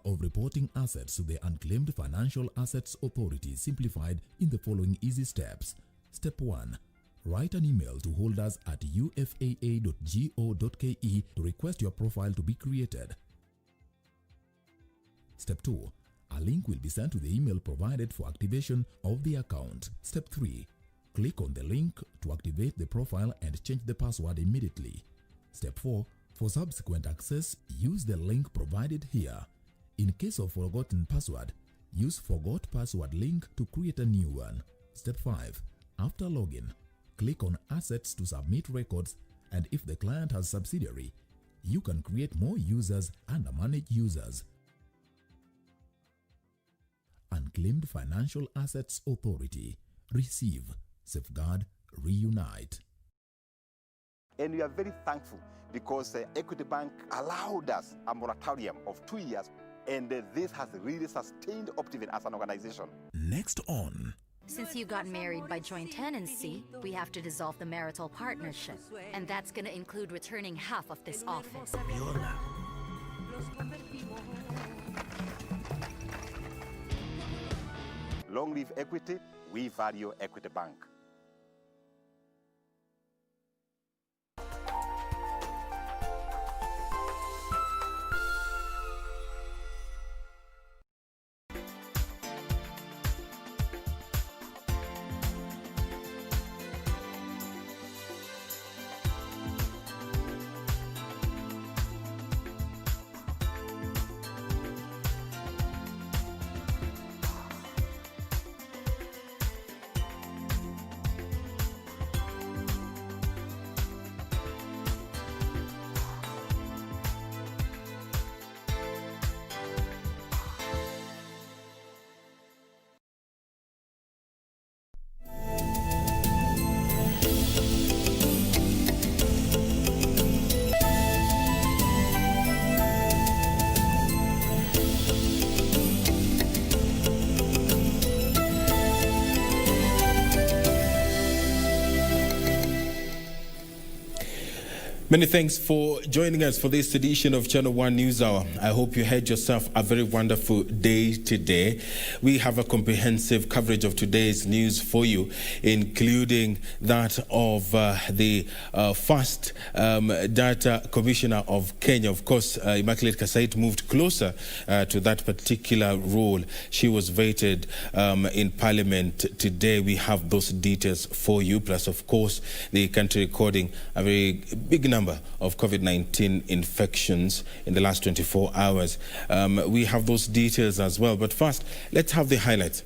of reporting assets to the Unclaimed Financial Assets Authority simplified in the following easy steps. Step 1. Write an email to holders at ufaa.go.ke to request your profile to be created. Step 2. A link will be sent to the email provided for activation of the account. Step 3. Click on the link to activate the profile and change the password immediately. Step 4. For subsequent access, use the link provided here. In case of forgotten password, use Forgot Password link to create a new one. Step 5. After login, click on Assets to submit records, and if the client has subsidiary, you can create more users and manage users. Unclaimed Financial Assets Authority. Receive, safeguard, reunite. And we are very thankful because Equity Bank allowed us a moratorium of 2 years, and this has really sustained Optiven as an organization. Next on. Since you got married by joint tenancy, we have to dissolve the marital partnership. And that's going to include returning half of this office. Long live Equity, we value Equity Bank. Many thanks for joining us for this edition of Channel 1 News Hour. I hope you had yourself a very wonderful day today. We have a comprehensive coverage of today's news for you, including that of the first Data Commissioner of Kenya. Of course, Immaculate Kasait moved closer to that particular role. She was voted in Parliament today. We have those details for you, plus, of course, the country recording a very big number of COVID-19 infections in the last 24 hours. We have those details as well. But first, let's have the highlights.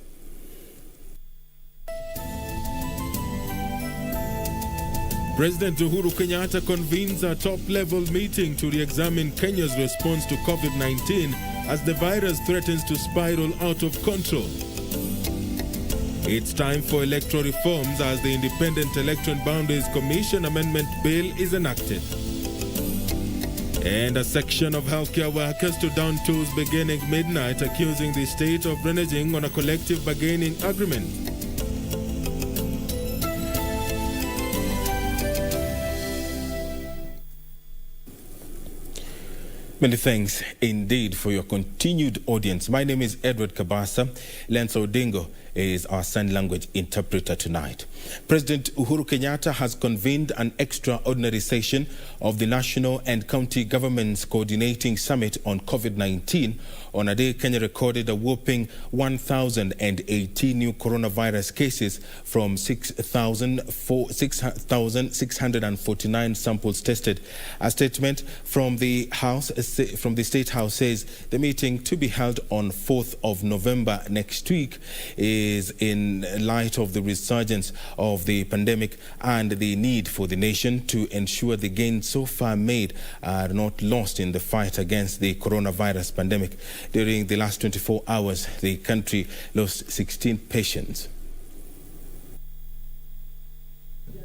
President Uhuru Kenyatta convenes a top-level meeting to re-examine Kenya's response to COVID-19 as the virus threatens to spiral out of control. It's time for electoral reforms as the Independent Election Boundaries Commission Amendment Bill is enacted. And a section of healthcare workers to down tools beginning midnight, accusing the state of reneging on a collective bargaining agreement. Many thanks indeed for your continued audience. My name is Edward Kabasa. Lance Odingo is our sign language interpreter tonight. President Uhuru Kenyatta has convened an extraordinary session of the national and county governments coordinating summit on COVID-19 on a day Kenya recorded a whopping 1,018 new coronavirus cases from 6,649 samples tested. A statement from the State House says the meeting to be held on 4th of November next week is in light of the resurgence of the pandemic and the need for the nation to ensure the gains so far made are not lost in the fight against the coronavirus pandemic. During the last 24 hours, the country lost 16 patients.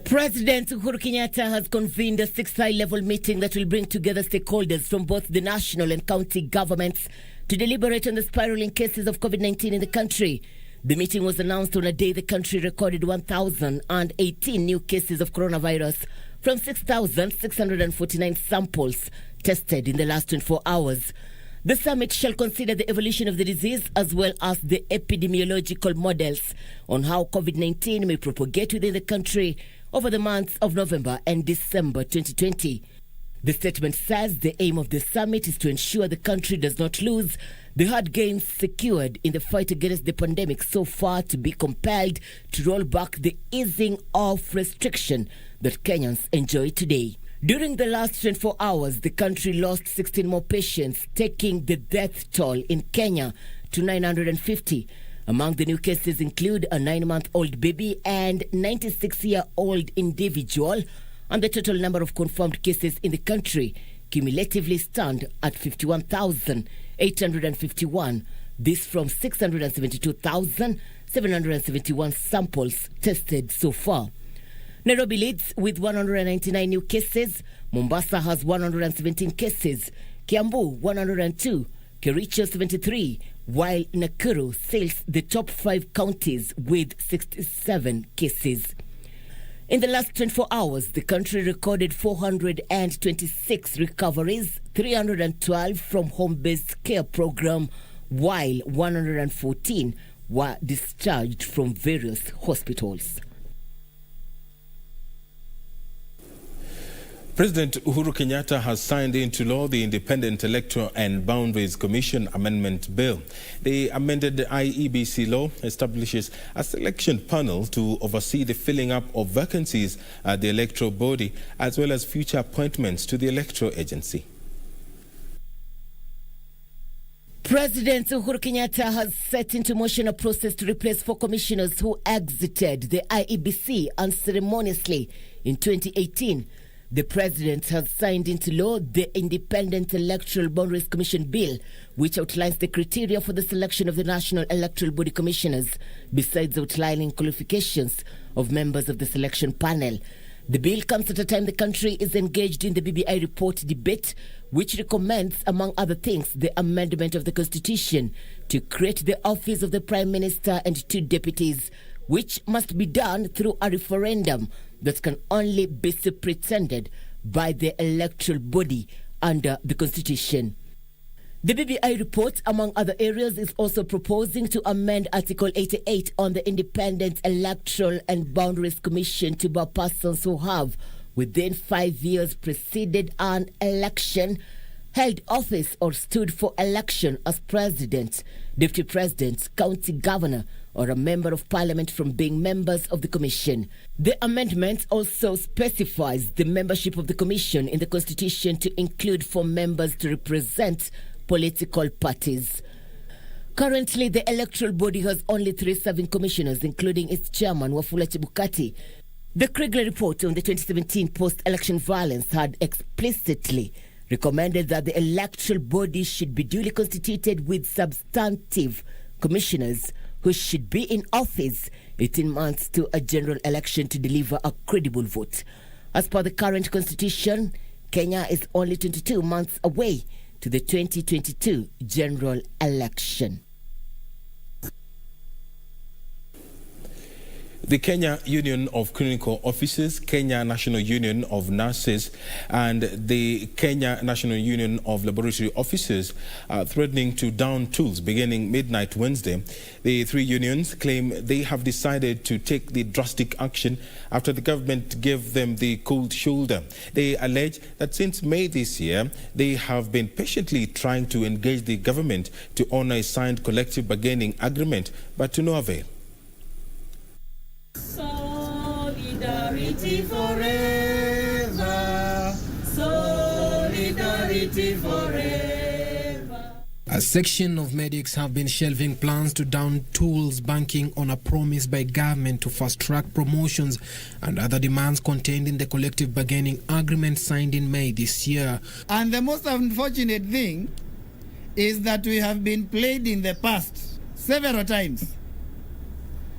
President Uhuru Kenyatta has convened a 6th high-level meeting that will bring together stakeholders from both the national and county governments to deliberate on the spiraling cases of COVID-19 in the country. The meeting was announced on a day the country recorded 1,018 new cases of coronavirus from 6,649 samples tested in the last 24 hours. The summit shall consider the evolution of the disease as well as the epidemiological models on how COVID-19 may propagate within the country over the months of November and December 2020. The statement says the aim of the summit is to ensure the country does not lose the hard gains secured in the fight against the pandemic so far to be compelled to roll back the easing of restriction that Kenyans enjoy today. During the last 24 hours, the country lost 16 more patients, taking the death toll in Kenya to 950. Among the new cases include a 9-month-old baby and 96-year-old individual, and the total number of confirmed cases in the country cumulatively stand at 51,851. This from 672,771 samples tested so far. Nairobi leads with 199 new cases. Mombasa has 117 cases. Kiambu 102. Kericho 73. While Nakuru sails the top 5 counties with 67 cases. In the last 24 hours, the country recorded 426 recoveries, 312 from home-based care program, while 114 were discharged from various hospitals. President Uhuru Kenyatta has signed into law the Independent Electoral and Boundaries Commission Amendment Bill. The amended IEBC law establishes a selection panel to oversee the filling up of vacancies at the electoral body, as well as future appointments to the electoral agency. President Uhuru Kenyatta has set into motion a process to replace 4 commissioners who exited the IEBC unceremoniously in 2018. The President has signed into law the Independent Electoral Boundaries Commission Bill, which outlines the criteria for the selection of the National Electoral Body Commissioners, besides outlining qualifications of members of the selection panel. The bill comes at a time the country is engaged in the BBI report debate, which recommends, among other things, the amendment of the Constitution to create the office of the Prime Minister and 2 deputies, which must be done through a referendum that can only be superintended by the electoral body under the Constitution. The BBI report, among other areas, is also proposing to amend Article 88 on the Independent Electoral and Boundaries Commission to bar persons who have, within 5 years preceded an election, held office or stood for election as president, deputy president, county governor, or a member of parliament from being members of the commission. The amendment also specifies the membership of the commission in the constitution to include 4 members to represent political parties. Currently, the electoral body has only 3 serving commissioners, including its chairman, Wafula Chebukati. The Kriegler report on the 2017 post-election violence had explicitly recommended that the electoral body should be duly constituted with substantive commissioners who should be in office 18 months to a general election to deliver a credible vote. As per the current constitution, Kenya is only 22 months away to the 2022 general election. The Kenya Union of Clinical Officers, Kenya National Union of Nurses, and the Kenya National Union of Laboratory Officers are threatening to down tools beginning midnight Wednesday. The 3 unions claim they have decided to take the drastic action after the government gave them the cold shoulder. They allege that since May this year, they have been patiently trying to engage the government to honor a signed collective bargaining agreement, but to no avail. Solidarity forever. Solidarity forever. A section of medics have been shelving plans to down tools, banking on a promise by government to fast-track promotions and other demands contained in the collective bargaining agreement signed in May this year. And the most unfortunate thing is that we have been played in the past several times,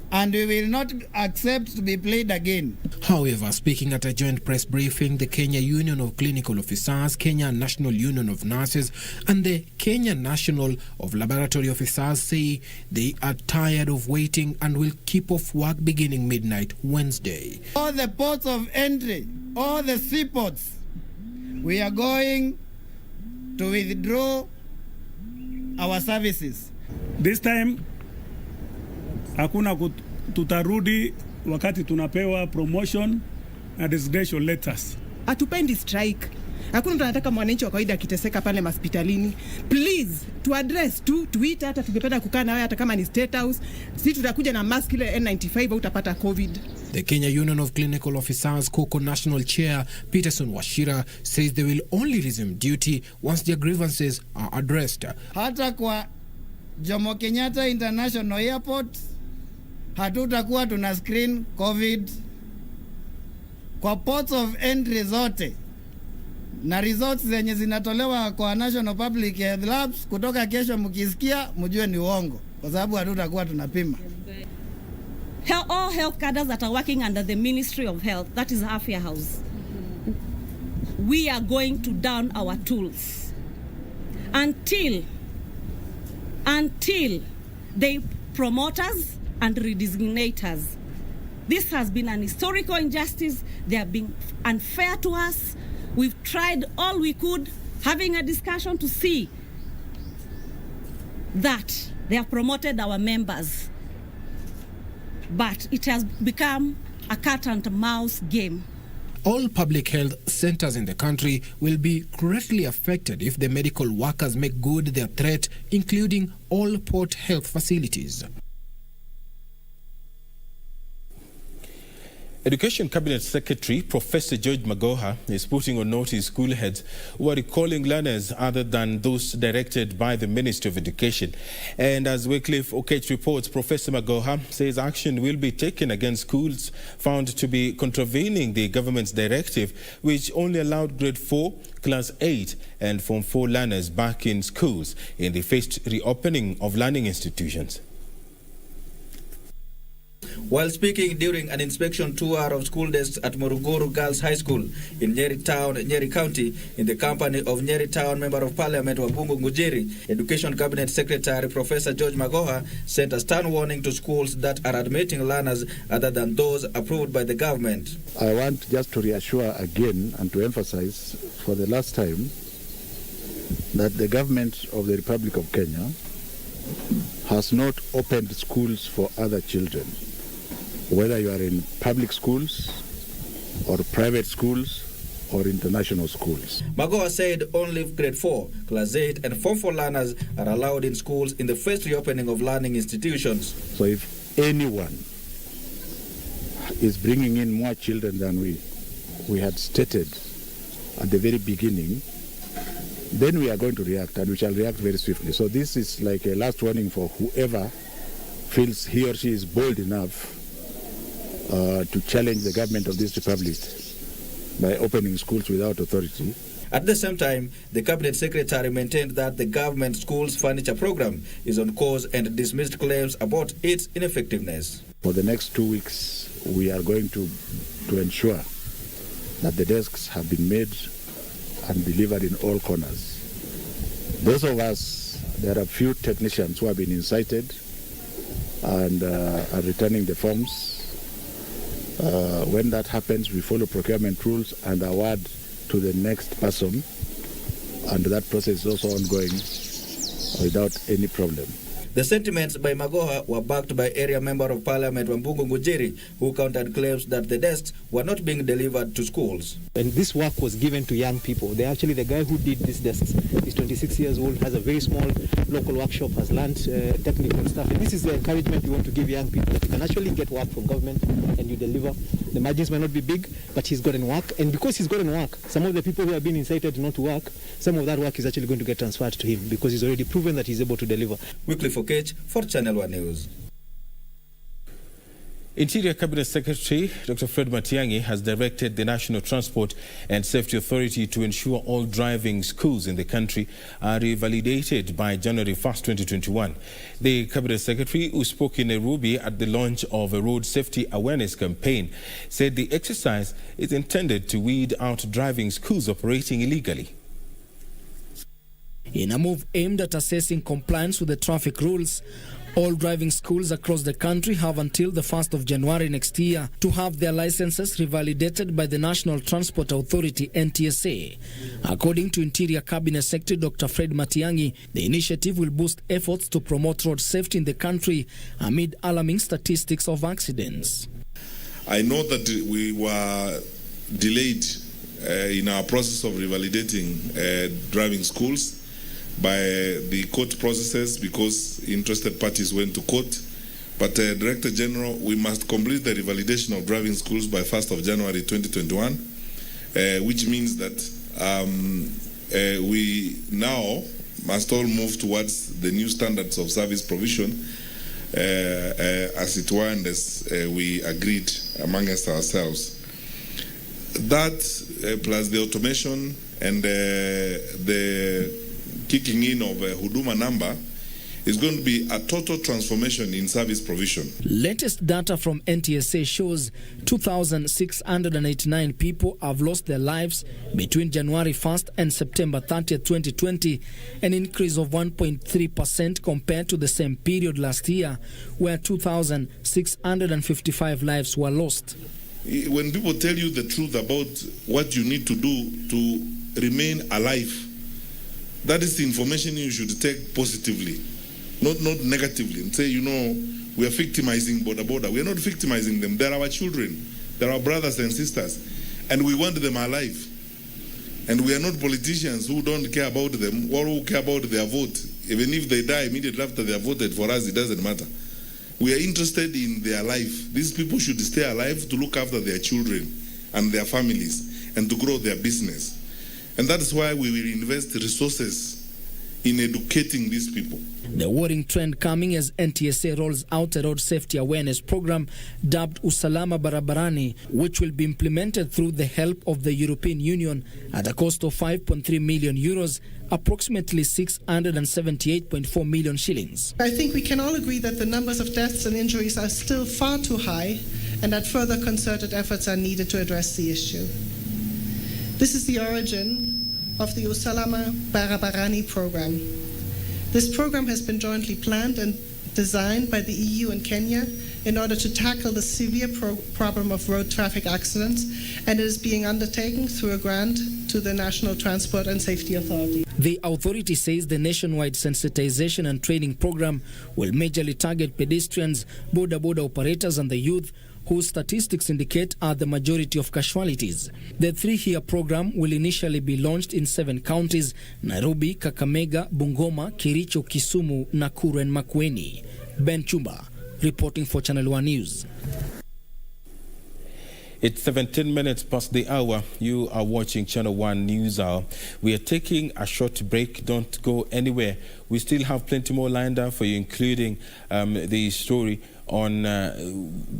and we will not accept to be played again. However, speaking at a joint press briefing, the Kenya Union of Clinical Officers, Kenya National Union of Nurses, and the Kenya National of Laboratory Officers say they are tired of waiting and will keep off work beginning midnight Wednesday. All the ports of entry, all the seaports, we are going to withdraw our services. This time hakuna tutarudi wakati tunapewa promotion na designation letters. Hatupendi strike. Hakuna mtu anataka mwananchi wa kawaida akiteseka pale hospitalini. Please, to address tuite, hata tungependa kukaa na wewe hata kama ni State House. Sisi tutakuja na mask ile N95 au utapata COVID. The Kenya Union of Clinical Officers COCO National Chair Peterson Washira says they will only resume duty once their grievances are addressed. Hata kwa Jomo Kenyatta International Airport hatutakuwa tuna screen COVID. Kwa ports of entry zote na results zenye zinatolewa kwa National Public Health Labs, kutoka kesho mkisikia mjue ni uongo, kwa sababu hatutakuwa tunapima. All health cadres that are working under the Ministry of Health, that is Afya House, we are going to down our tools until they promote us and redesignate us. This has been an historical injustice. They have been unfair to us. We've tried all we could, having a discussion to see that they have promoted our members. But it has become a cat and mouse game. All public health centers in the country will be greatly affected if the medical workers make good their threat, including all port health facilities. Education Cabinet Secretary Professor George Magoha is putting on notice school heads who are recalling learners other than those directed by the Ministry of Education. And as Wycliffe Okech reports, Professor Magoha says action will be taken against schools found to be contravening the government's directive, which only allowed grade 4, class 8 and Form 4 learners back in schools in the phased reopening of learning institutions. While speaking during an inspection tour of school desks at Morogoro Girls High School in Nyeri Town, Nyeri County, in the company of Nyeri Town Member of Parliament Wabungu Ngujiri, Education Cabinet Secretary Professor George Magoha sent a stern warning to schools that are admitting learners other than those approved by the government. I want just to reassure again and to emphasize for the last time that the government of the Republic of Kenya has not opened schools for other children. Whether you are in public schools or private schools or international schools. Magoha said only grade 4, class 8 and Form 4 learners are allowed in schools in the first reopening of learning institutions. So if anyone is bringing in more children than we had stated at the very beginning, then we are going to react, and we shall react very swiftly. So this is like a last warning for whoever feels he or she is bold enough to challenge the government of this republic by opening schools without authority. At the same time, the Cabinet Secretary maintained that the government schools furniture program is on course and dismissed claims about its ineffectiveness. For the next 2 weeks, we are going to ensure that the desks have been made and delivered in all corners. Those of us, there are few technicians who have been incited and are returning the forms. When that happens, we follow procurement rules and award to the next person, and that process is also ongoing without any problem. The sentiments by Magoha were backed by area Member of Parliament Wabungu Ngujiri, who countered claims that the desks were not being delivered to schools. And this work was given to young people. The guy who did these desks is 26 years old, has a very small local workshop, has learned technical stuff. And this is the encouragement we want to give young people, that you can actually get work from government and you deliver. The margins might not be big, but he's gotten work. And because he's gotten work, some of the people who have been incited not to work, some of that work is actually going to get transferred to him because he's already proven that he's able to deliver. Wycliffe Okech for Channel 1 News. Interior Cabinet Secretary Dr. Fred Matiang'i has directed the National Transport and Safety Authority to ensure all driving schools in the country are revalidated by January 1st, 2021. The Cabinet Secretary, who spoke in Nairobi at the launch of a road safety awareness campaign, said the exercise is intended to weed out driving schools operating illegally. In a move aimed at assessing compliance with the traffic rules, All driving schools across the country have until the 1st of January next year to have their licenses revalidated by the National Transport Authority, NTSA. According to Interior Cabinet Secretary Dr. Fred Matiang'i, the initiative will boost efforts to promote road safety in the country amid alarming statistics of accidents. I know that we were delayed in our process of revalidating driving schools by the court processes because interested parties went to court. But Director General, we must complete the revalidation of driving schools by 1st of January 2021, which means that we now must all move towards the new standards of service provision as it were, and as we agreed amongst ourselves. That plus the automation and the kicking in of a Huduma number is going to be a total transformation in service provision. Latest data from NTSA shows 2,689 people have lost their lives between January 1st and September 30th, 2020, an increase of 1.3% compared to the same period last year, where 2,655 lives were lost. When people tell you the truth about what you need to do to remain alive, that is the information you should take positively, not negatively, and say, we are victimizing border. We are not victimizing them. They're our children. They're our brothers and sisters, and we want them alive. And we are not politicians who don't care about them or who care about their vote. Even if they die immediately after they have voted for us, it doesn't matter. We are interested in their life. These people should stay alive to look after their children and their families and to grow their business. And that is why we will invest resources in educating these people. The worrying trend coming as NTSA rolls out a road safety awareness program dubbed Usalama Barabarani, which will be implemented through the help of the European Union at a cost of 5.3 million euros, approximately 678.4 million shillings. I think we can all agree that the numbers of deaths and injuries are still far too high and that further concerted efforts are needed to address the issue. This is the origin of the Usalama Barabarani program. This program has been jointly planned and designed by the EU and Kenya in order to tackle the severe problem of road traffic accidents, and it is being undertaken through a grant to the National Transport and Safety Authority. The authority says the nationwide sensitization and training program will majorly target pedestrians, border operators and the youth, whose statistics indicate are the majority of casualties. The 3-year program will initially be launched in 7 counties: Nairobi, Kakamega, Bungoma, Kericho, Kisumu, Nakuru and Makueni. Ben Chumba, reporting for Channel 1 News. It's 17 minutes past the hour. You are watching Channel 1 News Hour. We are taking a short break. Don't go anywhere. We still have plenty more lined up for you, including the story on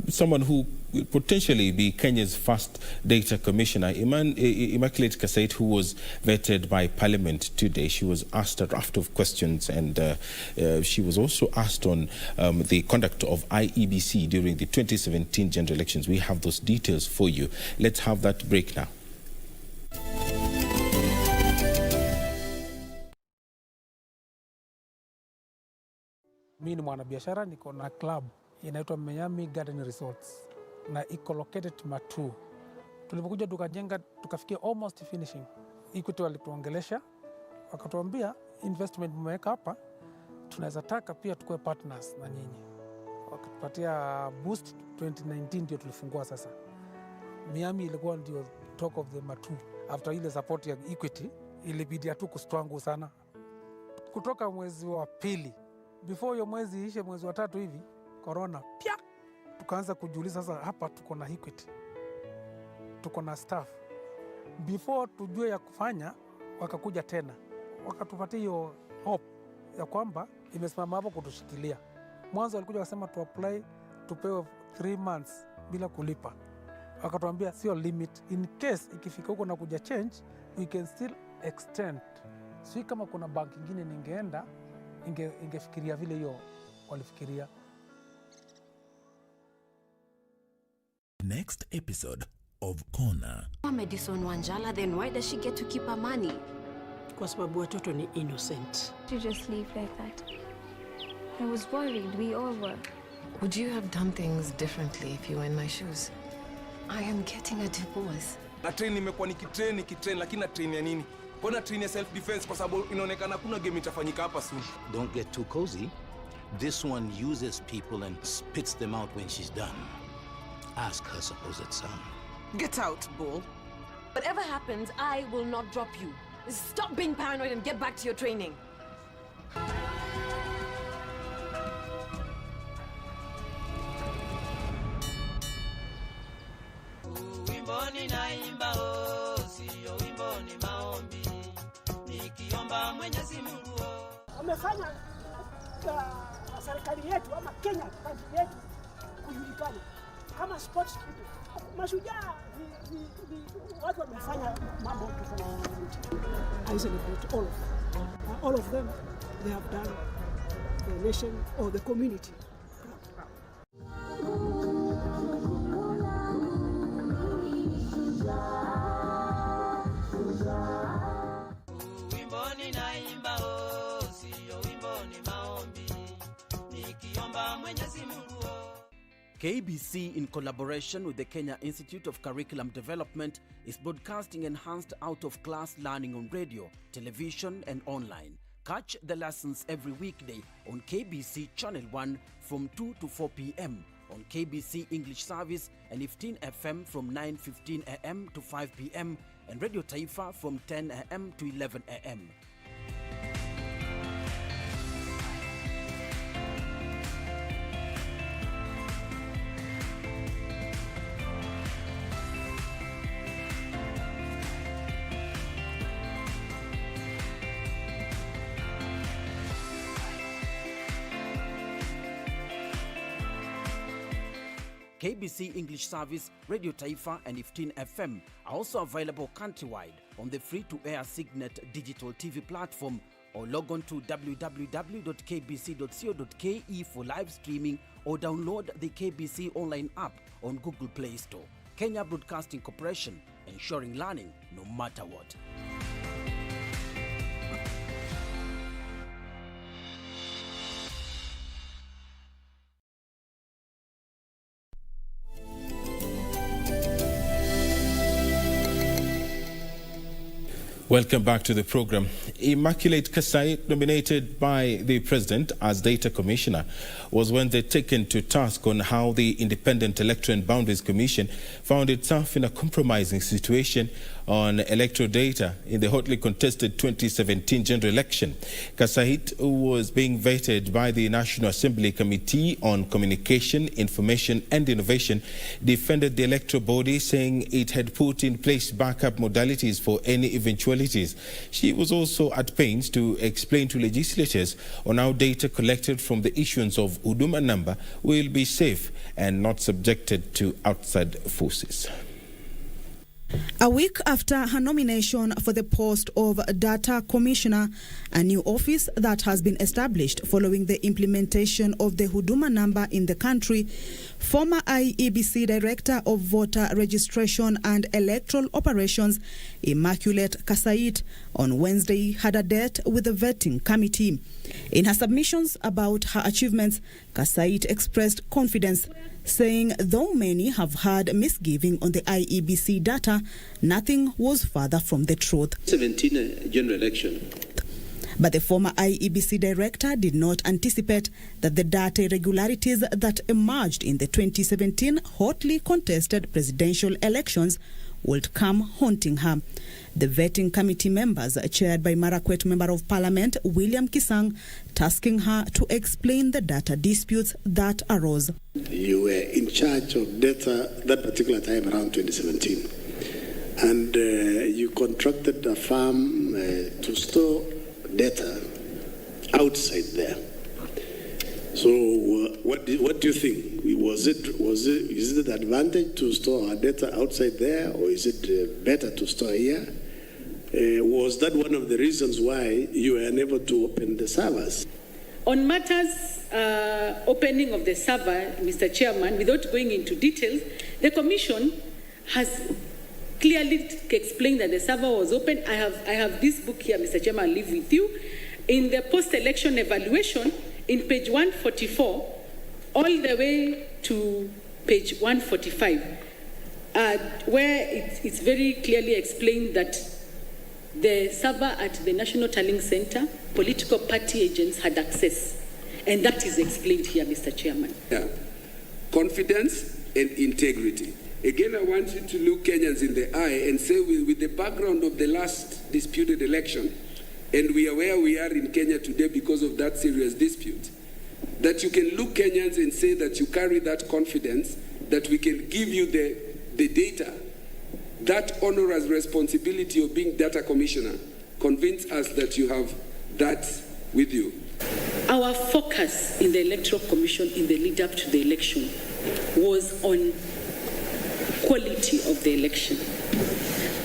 someone who will potentially be Kenya's first data commissioner, Immaculate Kasait, who was vetted by Parliament today. She was asked a raft of questions, and she was also asked on the conduct of IEBC during the 2017 general elections. We have those details for you. Let's have that break now. Mimi ni mwanabiashara, niko na club inaitwa Miami Garden Resorts na iko located Matu. Tulipokuja tukajenga tukafikia almost finishing. Equity walituongelesha wakatuambia investment mmeweka hapa, tunaweza taka pia tukue partners na nyinyi. Wakatupatia boost. 2019 ndio tulifungua sasa. Miami ilikuwa ndio talk of the Matu. After ile support ya Equity ilibidi tu kustwangu sana. Kutoka mwezi wa pili, before hiyo mwezi ishe, mwezi wa 3 hivi, corona pia tukaanza kujiuliza sasa, hapa tuko na Equity, tuko na staff. Before tujue ya kufanya, wakakuja tena wakatupatia hiyo hope ya kwamba imesimama hapo kutushikilia. Mwanzo walikuja wakasema tu apply tupewe 3 months bila kulipa. Wakatuambia sio limit, in case ikifika huko na kuja change we can still extend. Si kama kuna bank nyingine ningeenda ingefikiria vile hiyo walifikiria. Next episode of Corner. Madison Wanjala, then why does she get to keep her money? Kwa sababu watoto ni innocent. To just leave like that. I was worried. We all were. Would you have done things differently if you were in my shoes? I am getting a divorce. Na train nimekuwa nikitrain lakini na train ya nini? Mbona train ya self defense kwa sababu inaonekana kuna game itafanyika hapa soon. Don't get too cozy. This one uses people and spits them out when she's done. Ask her supposed son. Get out, bull. Whatever happens, I will not drop you. Stop being paranoid and get back to your training. Wimboni naimba sio wimboni maombi. Nikiomba Mwenyezi Mungu. Wamefanya serikali yetu ama Kenya country yetu kujulikana kama sports people. Mashujaa watu wamefanya mambo tofauti. I celebrate all of them. All of them, they have done the nation or the community. Wimboni naimba sio wimboni maombi. Nikiomba Mwenyezi Mungu. KBC, in collaboration with the Kenya Institute of Curriculum Development, is broadcasting enhanced out-of-class learning on radio, television, and online. Catch the lessons every weekday on KBC Channel 1 from 2 to 4 p.m., on KBC English Service and 15 FM from 9:15 a.m. to 5 p.m., and Radio Taifa from 10 a.m. to 11 a.m. KBC English Service, Radio Taifa, and 15 FM are also available countrywide on the free-to-air Signet digital TV platform, or log on to www.kbc.co.ke for live streaming, or download the KBC Online app on Google Play Store. Kenya Broadcasting Corporation, ensuring learning no matter what. Welcome back to the program. Immaculate Kasai, nominated by the President as Data Commissioner, was Wednesday taken to task on how the Independent Electoral and Boundaries Commission found itself in a compromising situation on electoral data in the hotly contested 2017 general election. Kasait, who was being vetted by the National Assembly Committee on Communication, Information and Innovation, defended the electoral body, saying it had put in place backup modalities for any eventualities. She was also at pains to explain to legislators on how data collected from the issuance of Huduma number will be safe and not subjected to outside forces. A week after her nomination for the post of Data Commissioner, a new office that has been established following the implementation of the Huduma number in the country, former IEBC Director of Voter Registration and Electoral Operations, Immaculate Kasait, on Wednesday had a date with the vetting committee. In her submissions about her achievements, Kasait expressed confidence, saying though many have had misgiving on the IEBC data, nothing was further from the truth. 17 general election. But the former IEBC director did not anticipate that the data irregularities that emerged in the 2017 hotly contested presidential elections would come haunting her. The vetting committee members, chaired by Marakwet Member of Parliament William Kisang, tasking her to explain the data disputes that arose. You were in charge of data that particular time around 2017, and you contracted a firm to store data outside there. So what do you think? Is it an advantage to store our data outside there, or is it better to store here? Was that one of the reasons why you were unable to open the servers? On matters opening of the server, Mr. Chairman, without going into details, the Commission has clearly explained that the server was open. I have this book here, Mr. Chairman, I'll leave with you. In the post-election evaluation, in page 144 all the way to page 145, where it's very clearly explained that the server at the National Tallying Center, political party agents had access. And that is explained here, Mr. Chairman. Yeah. Confidence and integrity. Again, I want you to look Kenyans in the eye and say, with the background of the last disputed election, and we are where we are in Kenya today because of that serious dispute, that you can look Kenyans and say that you carry that confidence, that we can give you the data, that onerous responsibility of being data commissioner. Convince us that you have that with you. Our focus in the Electoral Commission in the lead up to the election was on quality of the election.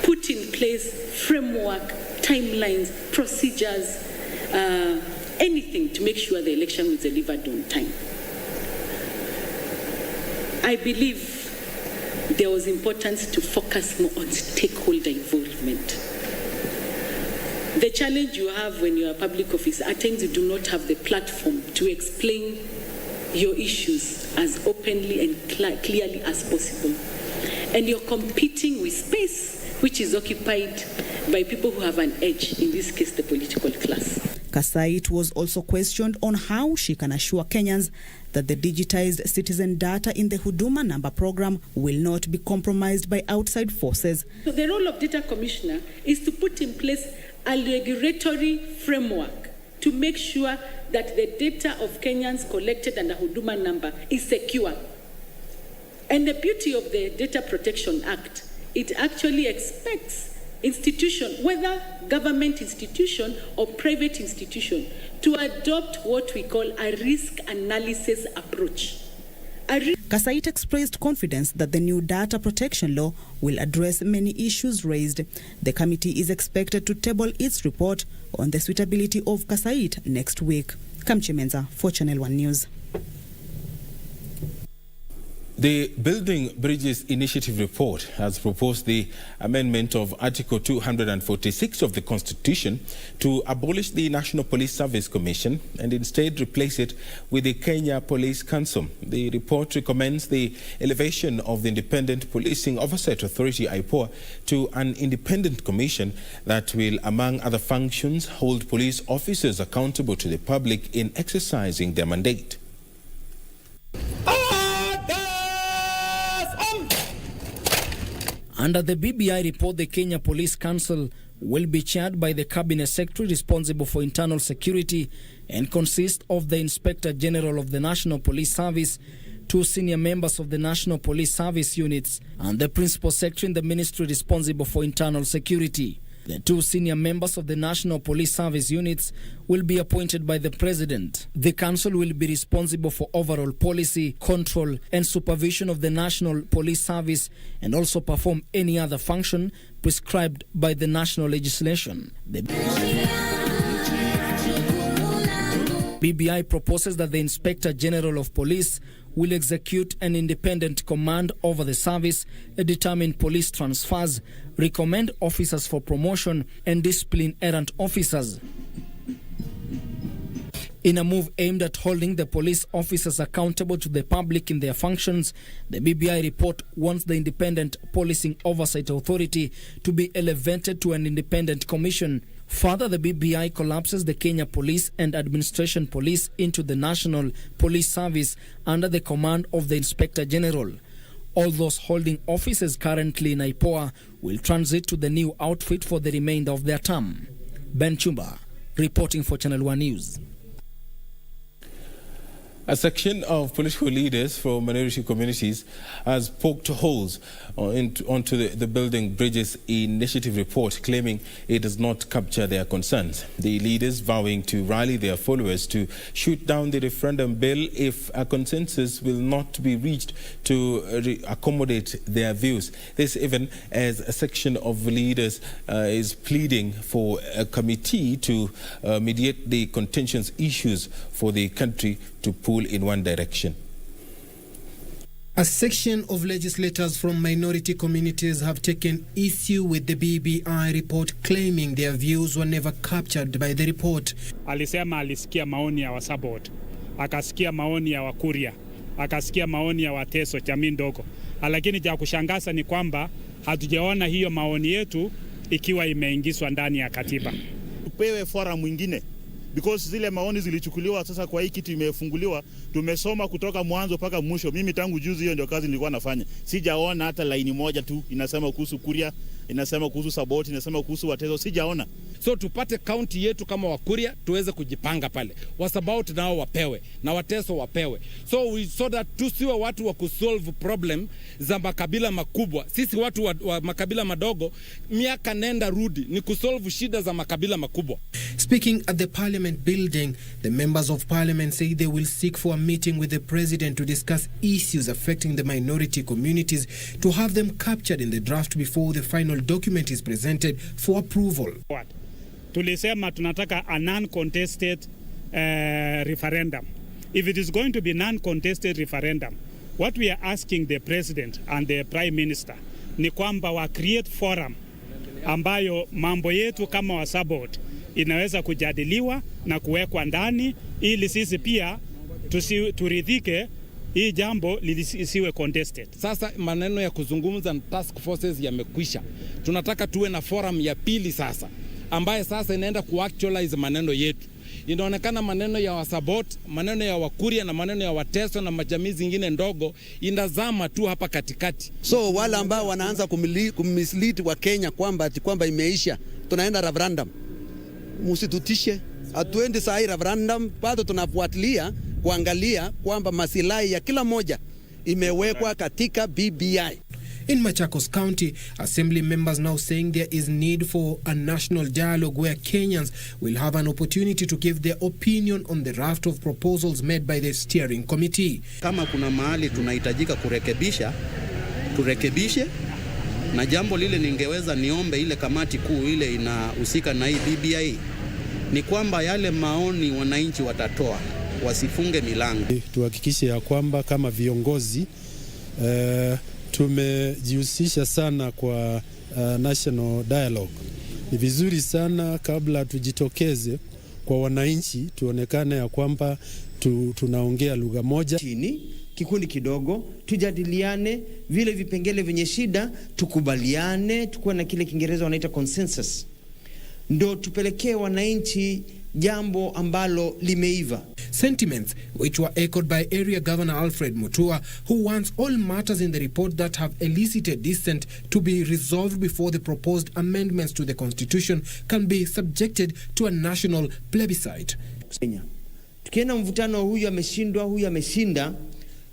Put in place framework, timelines, procedures, anything to make sure the election was delivered on time. I believe there was importance to focus more on stakeholder involvement. The challenge you have when you're a public officer, at times you do not have the platform to explain your issues as openly and clearly as possible. And you're competing with space which is occupied by people who have an edge, in this case the political class. Kasait was also questioned on how she can assure Kenyans that the digitized citizen data in the Huduma number program will not be compromised by outside forces. So the role of data commissioner is to put in place a regulatory framework to make sure that the data of Kenyans collected under Huduma number is secure. And the beauty of the Data Protection Act, it actually expects institution, whether government institution or private institution, to adopt what we call a risk analysis approach. Kasait expressed confidence that the new data protection law will address many issues raised. The committee is expected to table its report on the suitability of Kasait next week. Kamchi Menza for Channel 1 News. The Building Bridges Initiative report has proposed the amendment of Article 246 of the Constitution to abolish the National Police Service Commission and instead replace it with the Kenya Police Council. The report recommends the elevation of the Independent Policing Oversight Authority, IPOA, to an independent commission that will, among other functions, hold police officers accountable to the public in exercising their mandate. Under the BBI report, the Kenya Police Council will be chaired by the Cabinet Secretary responsible for internal security and consist of the Inspector General of the National Police Service, 2 senior members of the National Police Service units, and the Principal Secretary in the Ministry responsible for internal security. The 2 senior members of the National Police Service units will be appointed by the President. The Council will be responsible for overall policy, control and supervision of the National Police Service and also perform any other function prescribed by the national legislation. The BBI proposes that the Inspector General of Police will execute an independent command over the service, determine police transfers, recommend officers for promotion, and discipline errant officers. In a move aimed at holding the police officers accountable to the public in their functions, the BBI report wants the Independent Policing Oversight Authority to be elevated to an independent commission. Further, the BBI collapses the Kenya Police and Administration Police into the National Police Service under the command of the Inspector General. All those holding offices currently in IPOA will transit to the new outfit for the remainder of their term. Ben Chumba, reporting for Channel 1 News. A section of political leaders from minority communities has poked holes onto the Building Bridges Initiative report, claiming it does not capture their concerns. The leaders vowing to rally their followers to shoot down the referendum bill if a consensus will not be reached to accommodate their views. This even as a section of leaders is pleading for a committee to mediate the contentious issues for the country to pull in one direction. A section of legislators from minority communities have taken issue with the BBI report, claiming their views were never captured by the report. Alisema alisikia maoni ya wasabot akasikia maoni ya Wakuria, akasikia maoni ya Wateso jamii ndogo. Lakini cha kushangaza ni kwamba hatujaona hiyo maoni yetu ikiwa imeingizwa ndani ya katiba. Tupewe forum mwingine because zile maoni zilichukuliwa, sasa kwa hii kitu imefunguliwa, tumesoma kutoka mwanzo mpaka mwisho. Mimi tangu juzi hiyo ndio kazi nilikuwa nafanya. Sijaona hata laini moja tu inasema kuhusu Kuria, inasema kuhusu Saboti, inasema kuhusu Wateso, sijaona. So tupate kaunti yetu kama Wakuria tuweze kujipanga pale. Wasabauti nao wapewe na Wateso wapewe. So that tusiwe watu wa kusolve problem za makabila makubwa. Sisi watu wa makabila madogo miaka nenda rudi ni kusolve shida za makabila makubwa. Speaking at the Parliament building, the members of Parliament say they will seek for a meeting with the President to discuss issues affecting the minority communities to have them captured in the draft before the final document is presented for approval. Tulisema tunataka a non-contested referendum. If it is going to be non-contested referendum, what we are asking the President and the Prime Minister ni kwamba wa create forum ambayo mambo yetu kama Wasabot inaweza kujadiliwa na kuwekwa ndani ili sisi pia turidhike hii jambo lisiwe contested. Sasa maneno ya kuzungumza na task forces yamekwisha. Tunataka tuwe na forum ya pili sasa ambaye sasa inaenda kuactualize maneno yetu. Inaonekana maneno ya Wasabot, maneno ya Wakuria na maneno ya Wateso na majamii zingine ndogo inazama tu hapa katikati. So wale ambao wanaanza kumislead wa Kenya kwamba imeisha, tunaenda referendum. Musitutishe, atuende saa hii referendum, bado tunafuatilia kuangalia kwamba masilahi ya kila moja imewekwa katika BBI. In Machakos County, Assembly members now saying there is need for a national dialogue where Kenyans will have an opportunity to give their opinion on the raft of proposals made by the steering committee. Kama kuna mahali tunahitajika kurekebisha, turekebishe. Na jambo lile ningeweza niombe ile kamati kuu ile inahusika na hii BBI ni kwamba yale maoni wananchi watatoa wasifunge milango. Tuhakikishe ya kwamba kama viongozi tumejihusisha sana kwa national dialogue. Ni vizuri sana kabla tujitokeze kwa wananchi tuonekane ya kwamba tunaongea lugha moja. Kikundi kidogo tujadiliane vile vipengele vyenye shida, tukubaliane, tukuwe na kile Kiingereza wanaita consensus, ndo tupelekee wananchi jambo ambalo limeiva. Sentiments which were echoed by Area Governor Alfred Mutua, who wants all matters in the report that have elicited dissent to be resolved before the proposed amendments to the Constitution can be subjected to a national plebiscite. Tukienda mvutano, huyu ameshindwa, huyu ameshinda,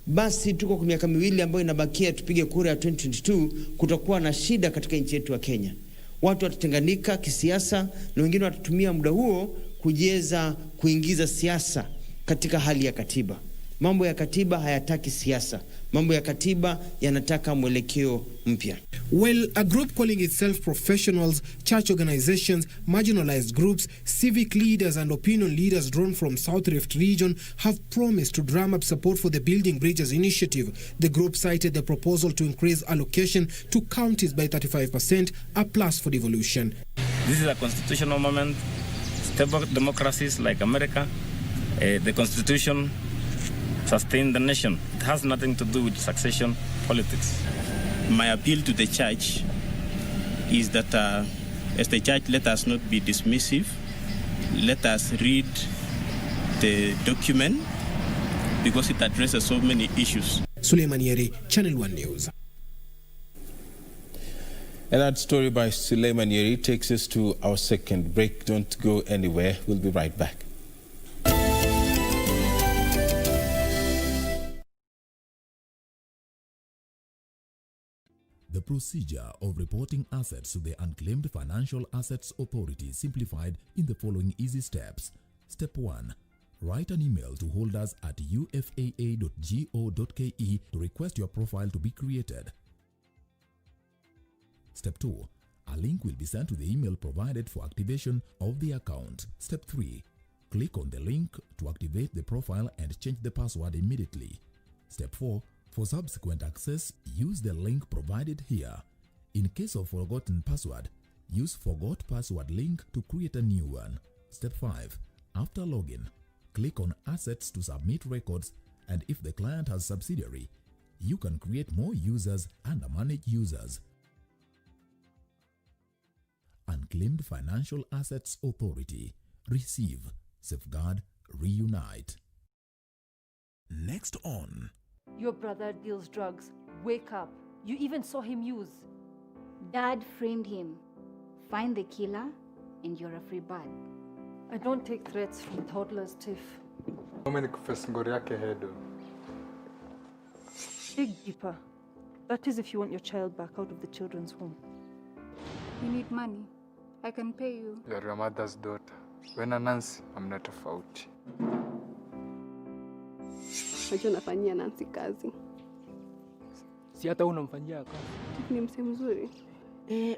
basi tuko kwa miaka miwili ambayo inabakia tupige kura ya 2022, kutakuwa na shida katika nchi yetu ya Kenya. Watu watatenganika kisiasa na wengine watatumia muda huo kuingiza siasa katika hali ya katiba. Mambo ya katiba hayataki siasa. Mambo ya katiba yanataka mwelekeo mpya. Well, a group calling itself professionals, church organizations, marginalized groups, civic leaders and opinion leaders drawn from South Rift region have promised to drum up support for the Building Bridges initiative. The group cited the proposal to increase allocation to counties by 35%, a plus for devolution. This is a constitutional moment. Stable democracies like America, the Constitution sustain the nation. It has nothing to do with succession politics. My appeal to the church is that as the church, let us not be dismissive. Let us read the document because it addresses so many issues. Suleiman Yeri, Channel 1 News. And that story by Suleiman Yeri takes us to our second break. Don't go anywhere. We'll be right back. The procedure of reporting assets to the Unclaimed Financial Assets Authority simplified in the following easy steps. Step 1. Write an email to holders at ufaa.go.ke to request your profile to be created. Step 2. A link will be sent to the email provided for activation of the account. Step 3. Click on the link to activate the profile and change the password immediately. Step 4. For subsequent access, use the link provided here. In case of forgotten password, use Forgot Password link to create a new one. Step 5. After login, click on Assets to submit records, and if the client has subsidiary, you can create more users and manage users. Unclaimed Financial Assets Authority. Receive, safeguard, reunite. Next on. Your brother deals drugs. Wake up. You even saw him use. Dad framed him. Find the killer and you're a free bird. I don't take threats from toddlers, Tiff. Dig deeper. That is if you want your child back out of the children's home. You need money. I can pay you. You're your mother's daughter. When Nancy, I'm not tofauti. Najua nafanyia Nancy kazi. Si hata unamfanyia kazi. Ni mse mzuri.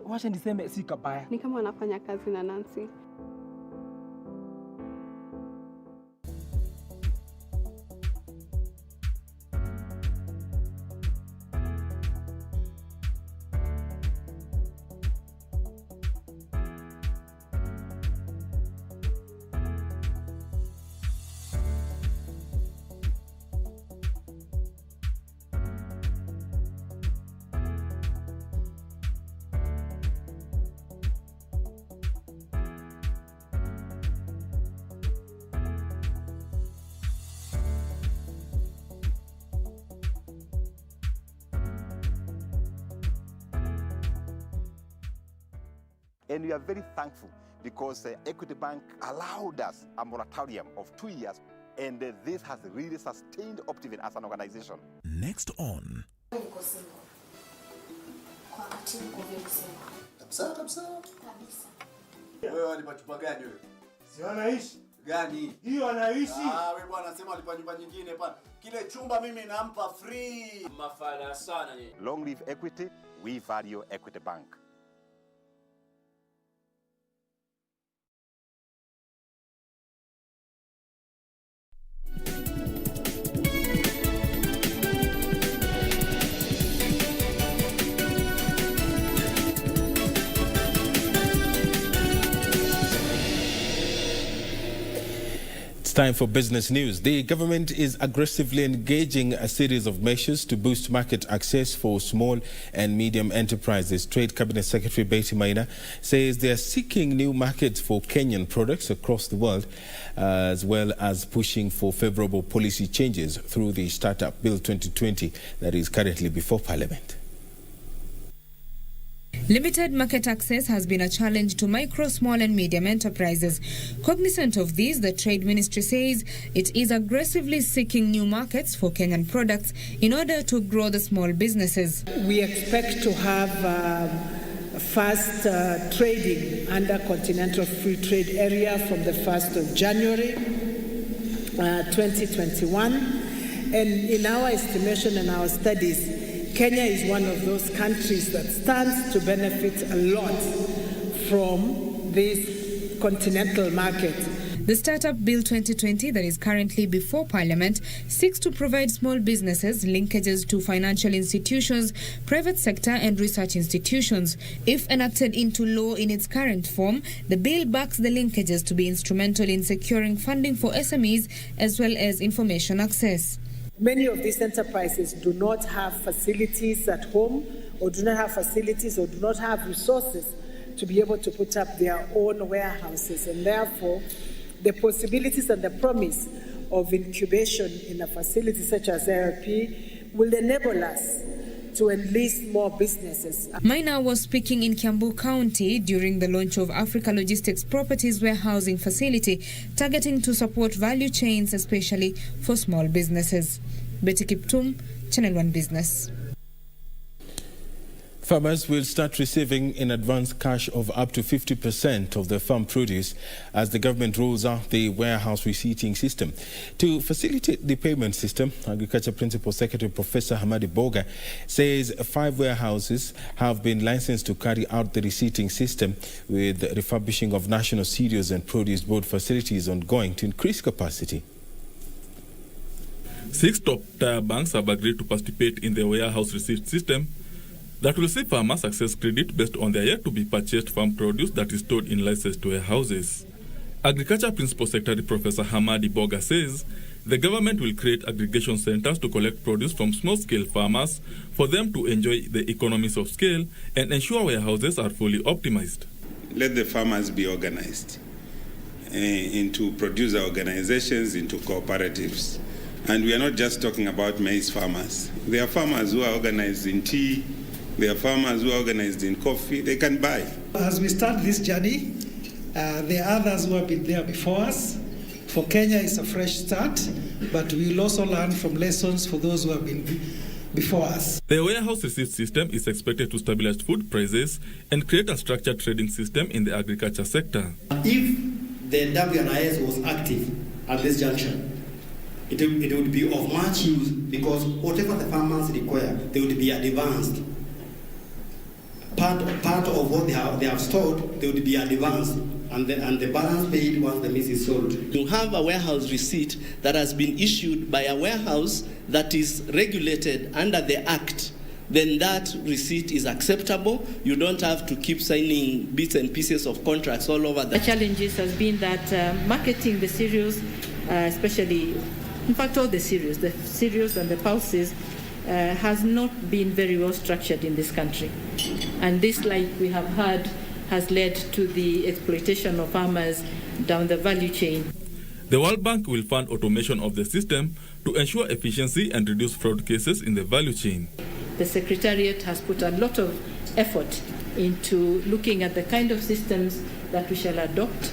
Wacha niseme si kabaya. Ni kama anafanya kazi na Nancy. And we are very thankful because Equity Bank allowed us a moratorium of 2 years, and this has really sustained Optiven as an organization. Next on. Wewe walipa chupa gani wewe? Si wanaishi. Gani? Hiyo anaishi. Wewe bwana anasema alipa nyumba nyingine pana. Kile chumba mimi nampa free. Mafala sana ni. Long live Equity, we value Equity Bank. It's time for business news. The government is aggressively engaging a series of measures to boost market access for small and medium enterprises. Trade Cabinet Secretary Betty Maina says they are seeking new markets for Kenyan products across the world, as well as pushing for favorable policy changes through the Startup Bill 2020 that is currently before Parliament. Limited market access has been a challenge to micro, small and medium enterprises. Cognizant of this, the Trade Ministry says it is aggressively seeking new markets for Kenyan products in order to grow the small businesses. We expect to have fast trading under Continental Free Trade Area from the 1st of January 2021. And in our estimation and our studies, Kenya is one of those countries that stands to benefit a lot from this continental market. The Startup Bill 2020 that is currently before Parliament seeks to provide small businesses linkages to financial institutions, private sector and research institutions. If enacted into law in its current form, the bill backs the linkages to be instrumental in securing funding for SMEs as well as information access. Many of these enterprises do not have facilities at home or do not have facilities or do not have resources to be able to put up their own warehouses, and therefore the possibilities and the promise of incubation in a facility such as ARP will enable us to enlist more businesses. Maina was speaking in Kiambu County during the launch of Africa Logistics Properties Warehousing Facility, targeting to support value chains, especially for small businesses. Betty Kiptum, Channel 1 Business. Farmers will start receiving in advance cash of up to 50% of their farm produce as the government rolls out the warehouse receipting system. To facilitate the payment system, Agriculture Principal Secretary Professor Hamadi Boga says 5 warehouses have been licensed to carry out the receipting system, with refurbishing of national cereals and produce board facilities ongoing to increase capacity. 6 top-tier banks have agreed to participate in the warehouse receipt system that will see farmers access credit based on their yet-to-be-purchased farm produce that is stored in licensed warehouses. Agriculture Principal Secretary Professor Hamadi Boga says the government will create aggregation centers to collect produce from small-scale farmers for them to enjoy the economies of scale and ensure warehouses are fully optimized. Let the farmers be organized into producer organizations, into cooperatives. And we are not just talking about maize farmers. There are farmers who are organized in tea, there are farmers who are organized in coffee, they can buy. As we start this journey, there are others who have been there before us. For Kenya, it's a fresh start, but we will also learn from lessons for those who have been before us. The warehouse receipt system is expected to stabilize food prices and create a structured trading system in the agriculture sector. If the WNIS was active at this junction, it would be of much use, because whatever the farmers require, they would be advanced. Part of what they have stored, they would be advanced, and the balance paid once the maize is sold. You have a warehouse receipt that has been issued by a warehouse that is regulated under the Act, then that receipt is acceptable. You don't have to keep signing bits and pieces of contracts all over. The challenges has been that marketing the cereals, especially, in fact, all the cereals and the pulses, has not been very well structured in this country. And this, like we have heard, has led to the exploitation of farmers down the value chain. The World Bank will fund automation of the system to ensure efficiency and reduce fraud cases in the value chain. The Secretariat has put a lot of effort into looking at the kind of systems that we shall adopt.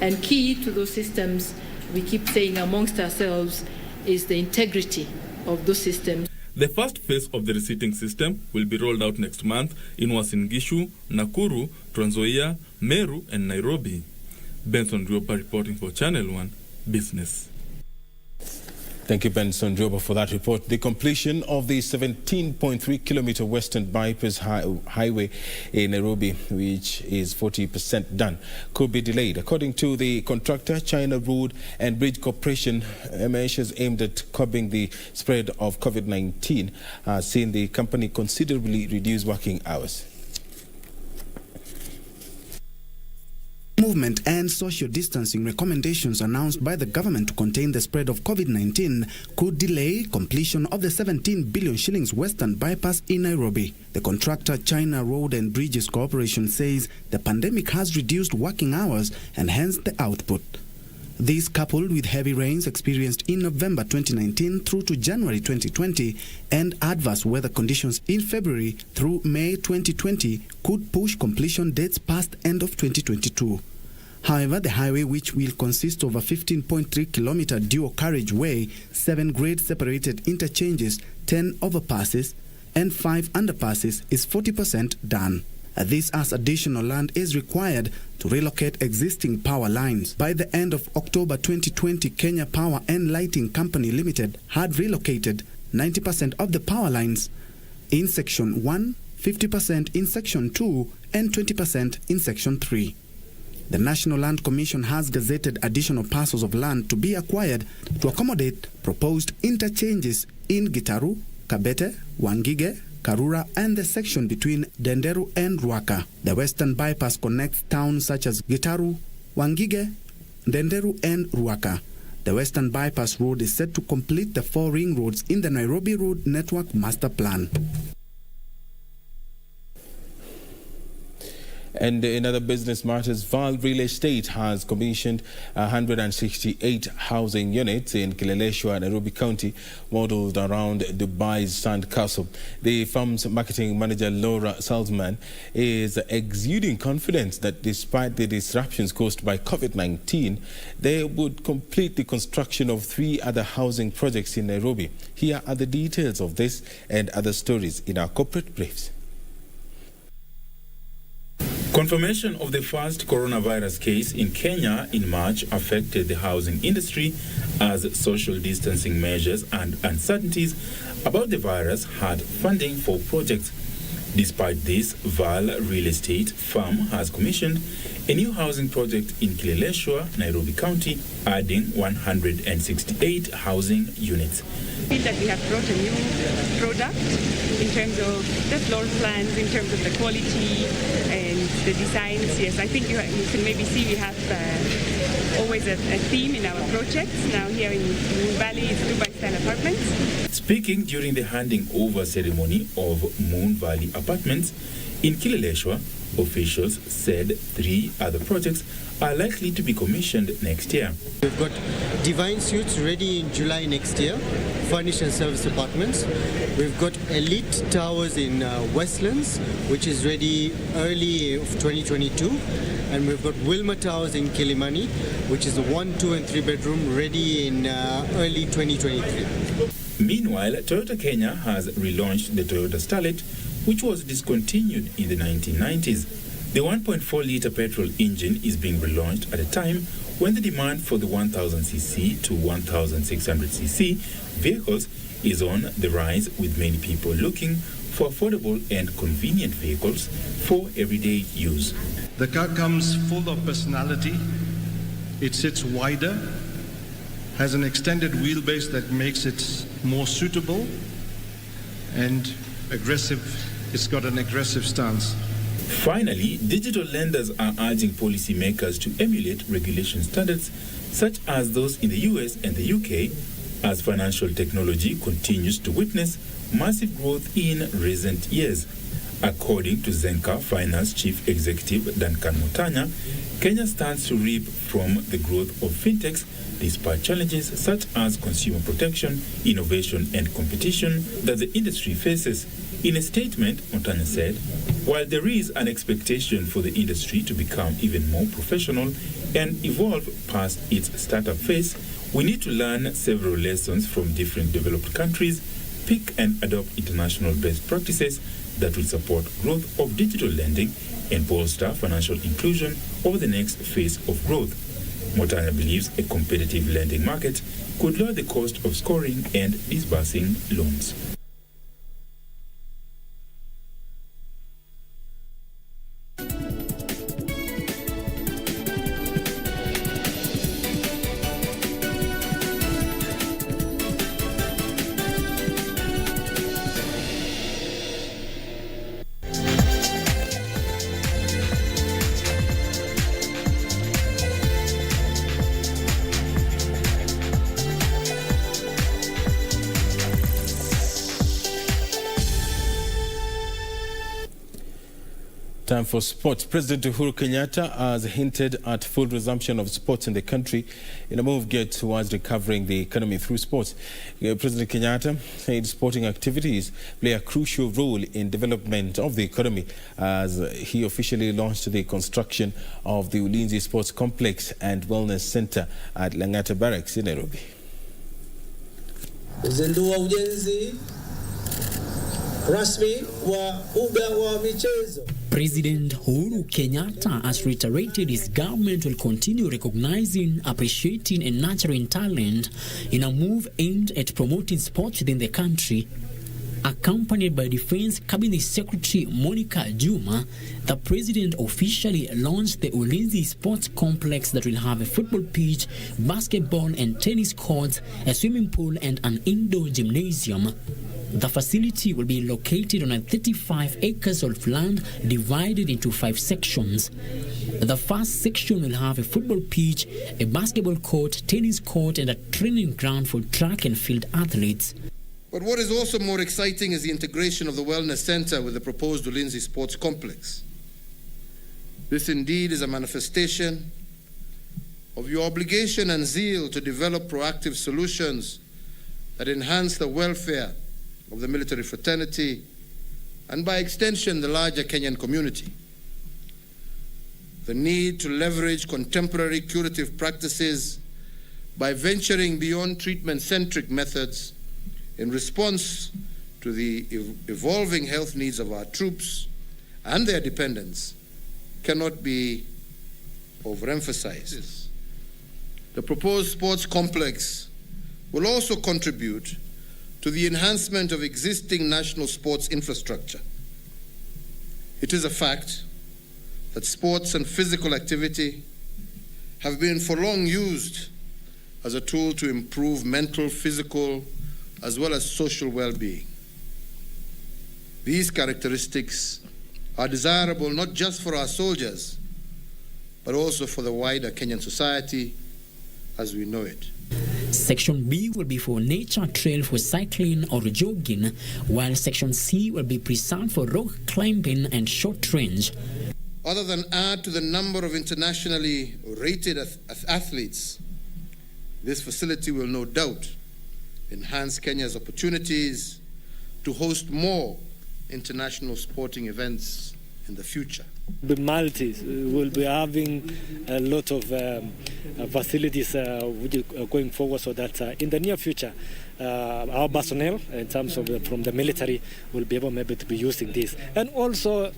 And key to those systems, we keep saying amongst ourselves, is the integrity of those systems. The first phase of the receipting system will be rolled out next month in Uasin Gishu, Nakuru, Trans Nzoia, Meru, and Nairobi. Benson Rioba reporting for Channel 1 Business. Thank you, Benson Rioba, for that report. The completion of the 17.3-kilometer Western Bypass Highway in Nairobi, which is 40% done, could be delayed. According to the contractor, China Road and Bridge Corporation, measures aimed at curbing the spread of COVID-19 have seen the company considerably reduce working hours. Movement and social distancing recommendations announced by the government to contain the spread of COVID-19 could delay completion of the 17 billion shillings Western Bypass in Nairobi. The contractor China Road and Bridges Corporation says the pandemic has reduced working hours and hence the output. This, coupled with heavy rains experienced in November 2019 through to January 2020 and adverse weather conditions in February through May 2020, could push completion dates past end of 2022. However, the highway, which will consist of a 15.3-kilometer dual carriageway, 7 grade-separated interchanges, 10 overpasses, and 5 underpasses, is 40% done. This as additional land is required to relocate existing power lines. By the end of October 2020, Kenya Power and Lighting Company Limited had relocated 90% of the power lines in Section 1, 50% in Section 2, and 20% in Section 3. The National Land Commission has gazetted additional parcels of land to be acquired to accommodate proposed interchanges in Gitaru, Kabete, Wangige, Karura, and the section between Denderu and Ruaka. The Western Bypass connects towns such as Gitaru, Wangige, Denderu, and Ruaka. The Western Bypass Road is set to complete the 4 ring roads in the Nairobi Road Network Master Plan. And in other business matters, Val Real Estate has commissioned 168 housing units in Kileleshwa, Nairobi County, modeled around Dubai's Sand Castle. The firm's marketing manager, Laura Salzman, is exuding confidence that despite the disruptions caused by COVID-19, they would complete the construction of 3 other housing projects in Nairobi. Here are the details of this and other stories in our corporate briefs. Confirmation of the first coronavirus case in Kenya in March affected the housing industry as social distancing measures and uncertainties about the virus had funding for projects. Despite this, Val Real Estate Firm has commissioned a new housing project in Kileleshwa, Nairobi County, adding 168 housing units. I feel that we have brought a new product in terms of the floor plans, in terms of the quality and the designs. Yes, I think you can maybe see we have always a theme in our projects. Now here in Moon Valley is Dubai-style apartments. Speaking during the handing over ceremony of Moon Valley Apartments in Kileleshwa, officials said 3 other projects are likely to be commissioned next year. We've got Divine Suites ready in July next year, furnished and service apartments. We've got Elite Towers in Westlands, which is ready early of 2022. And we've got Wilma Towers in Kilimani, which is a 1, 2 and 3 bedroom ready in early 2023. Meanwhile, Toyota Kenya has relaunched the Toyota Starlet, which was discontinued in the 1990s. The 1.4-litre petrol engine is being relaunched at a time when the demand for the 1000cc to 1600cc vehicles is on the rise, with many people looking for affordable and convenient vehicles for everyday use. The car comes full of personality. It sits wider, has an extended wheelbase that makes it more suitable, and aggressive. It's got an aggressive stance. Finally, digital lenders are urging policymakers to emulate regulation standards such as those in the US and the UK, as financial technology continues to witness massive growth in recent years. According to Zenka Finance Chief Executive Duncan Mutanya, Kenya stands to reap from the growth of fintechs despite challenges such as consumer protection, innovation and competition that the industry faces. In a statement, Mutanya said, while there is an expectation for the industry to become even more professional and evolve past its startup phase, we need to learn several lessons from different developed countries, pick and adopt international best practices that will support growth of digital lending and bolster financial inclusion over the next phase of growth. Mutanya believes a competitive lending market could lower the cost of scoring and disbursing loans. Time for sports. President Uhuru Kenyatta has hinted at full resumption of sports in the country in a move geared towards recovering the economy through sports. President Kenyatta said sporting activities play a crucial role in development of the economy as he officially launched the construction of the Ulinzi Sports Complex and Wellness Center at Lang'ata Barracks in Nairobi. Kuzindua ujenzi rasmi wa uga wa michezo. President Uhuru Kenyatta has reiterated his government will continue recognizing, appreciating and nurturing talent in a move aimed at promoting sports within the country. Accompanied by Defense Cabinet Secretary Monica Juma, the president officially launched the Ulinzi Sports Complex that will have a football pitch, basketball and tennis courts, a swimming pool and an indoor gymnasium. The facility will be located on 35 acres of land divided into 5 sections. The first section will have a football pitch, a basketball court, tennis court, and a training ground for track and field athletes. But what is also more exciting is the integration of the Wellness Center with the proposed Ulinzi Sports Complex. This indeed is a manifestation of your obligation and zeal to develop proactive solutions that enhance the welfare of the military fraternity and by extension the larger Kenyan community. The need to leverage contemporary curative practices by venturing beyond treatment-centric methods in response to the evolving health needs of our troops and their dependents cannot be overemphasized. The proposed sports complex will also contribute to the enhancement of existing national sports infrastructure. It is a fact that sports and physical activity have been for long used as a tool to improve mental, physical, as well as social well-being. These characteristics are desirable not just for our soldiers, but also for the wider Kenyan society as we know it. Section B will be for nature trail for cycling or jogging, while Section C will be preserved for rock climbing and short range. Other than add to the number of internationally rated athletes, this facility will no doubt enhance Kenya's opportunities to host more international sporting events in the future. The multis will be having a lot of facilities going forward, so that in the near future our personnel, in terms of from the military, will be able maybe to be using this. And also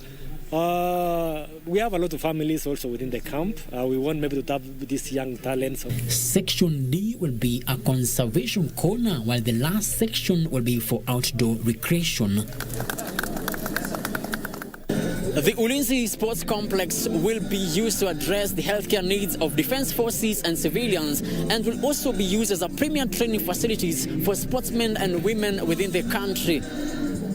we have a lot of families also within the camp. We want maybe to have these young talents. Section D will be a conservation corner, while the last section will be for outdoor recreation. The Ulinzi Sports Complex will be used to address the healthcare needs of defense forces and civilians, and will also be used as a premier training facilities for sportsmen and women within the country.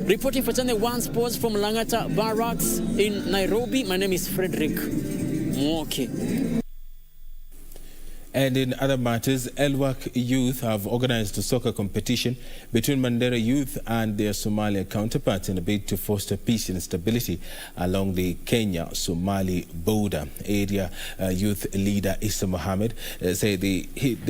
Reporting for Channel 1 Sports from Langata Barracks in Nairobi, my name is Frederick Mwoke. And in other matters, Elwak youth have organized a soccer competition between Mandera youth and their Somalia counterparts in a bid to foster peace and stability along the Kenya-Somali border. Area youth leader Issa Mohammed said they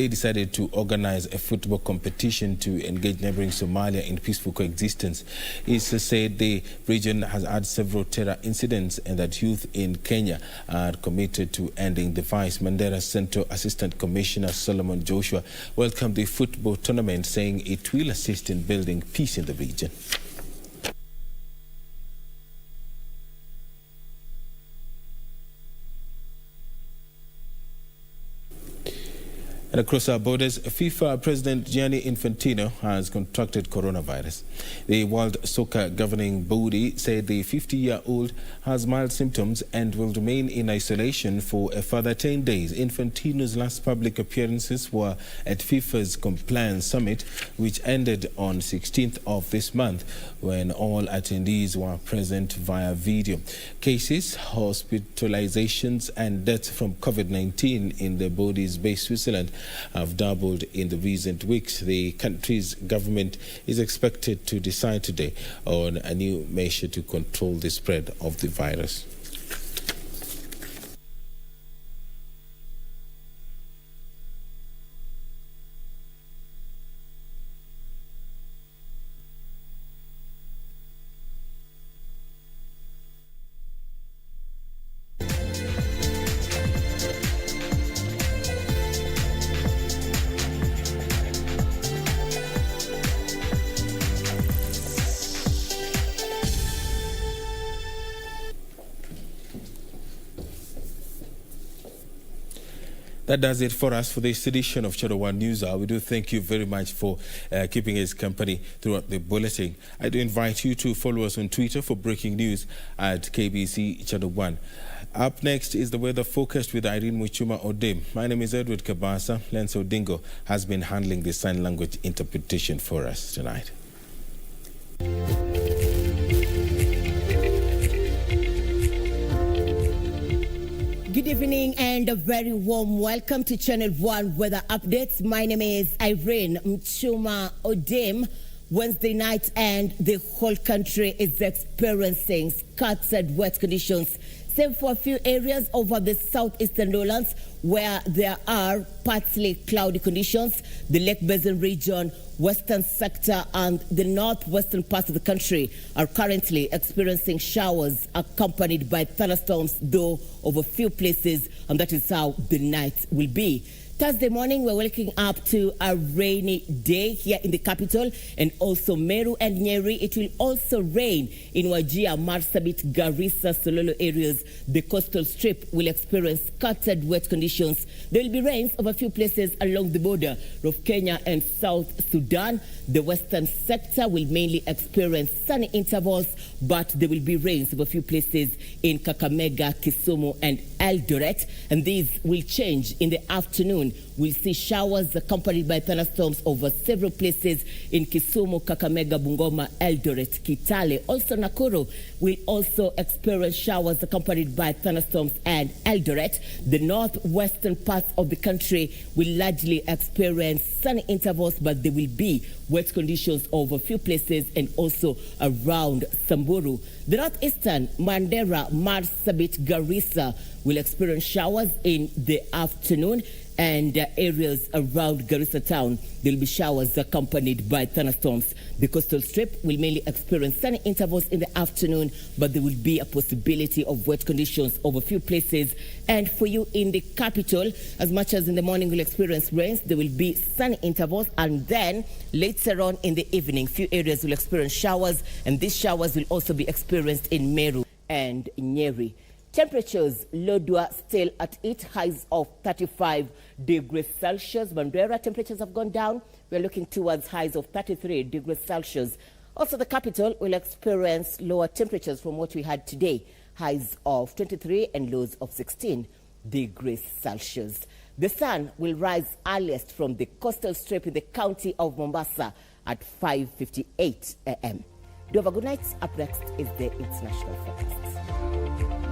decided to organize a football competition to engage neighboring Somalia in peaceful coexistence. Issa said the region has had several terror incidents and that youth in Kenya are committed to ending the vice. Mandera's Central Assistant Commissioner Solomon Joshua welcomed the football tournament, saying it will assist in building peace in the region. And across our borders, FIFA President Gianni Infantino has contracted coronavirus. The World Soccer Governing Body said the 50-year-old has mild symptoms and will remain in isolation for a further 10 days. Infantino's last public appearances were at FIFA's Compliance Summit, which ended on 16th of this month, when all attendees were present via video. Cases, hospitalizations and deaths from COVID-19 in the body's base Switzerland have doubled in the recent weeks. The country's government is expected to decide today on a new measure to control the spread of the virus. That does it for us for this edition of Channel 1 News Hour. We do thank you very much for keeping us company throughout the bulletin. I do invite you to follow us on Twitter for breaking news at KBC Channel 1. Up next is the weather forecast with Irene Muchuma Odem. My name is Edward Kabasa. Lance Odingo has been handling the sign language interpretation for us tonight. Good evening and a very warm welcome to Channel 1 Weather Updates. My name is Irene Mchuma Odem. Wednesday night and the whole country is experiencing scattered wet conditions, save for a few areas over the southeastern lowlands where there are partly cloudy conditions. The Lake Basin region, western sector and the northwestern parts of the country are currently experiencing showers accompanied by thunderstorms, though over few places, and that is how the night will be. Thursday morning, we're waking up to a rainy day here in the capital and also Meru and Nyeri. It will also rain in Wajir, Marsabit, Garissa, Sololo areas. The coastal strip will experience scattered wet conditions. There will be rains over a few places along the border of Kenya and South Sudan. The western sector will mainly experience sunny intervals, but there will be rains over a few places in Kakamega, Kisumu, and Eldoret. And these will change in the afternoon. We'll see showers accompanied by thunderstorms over several places in Kisumu, Kakamega, Bungoma, Eldoret, Kitale. Also Nakuru will also experience showers accompanied by thunderstorms and Eldoret. The northwestern parts of the country will largely experience sunny intervals, but there will be wet conditions over a few places and also around Samburu. The northeastern, Mandera, Marsabit, Garissa will experience showers in the afternoon, and areas around Garissa town, there will be showers accompanied by thunderstorms. The coastal strip will mainly experience sunny intervals in the afternoon, but there will be a possibility of wet conditions over a few places. And for you in the capital, as much as in the morning we'll experience rains, there will be sunny intervals, and then later on in the evening, few areas will experience showers, and these showers will also be experienced in Meru and Nyeri. Temperatures, Lodwar still at its highs of 35 degrees Celsius. Mandera temperatures have gone down. We're looking towards highs of 33 degrees Celsius. Also, the capital will experience lower temperatures from what we had today. Highs of 23 and lows of 16 degrees Celsius. The sun will rise earliest from the coastal strip in the county of Mombasa at 5:58 a.m. Do have a good night. Up next is the international forecast.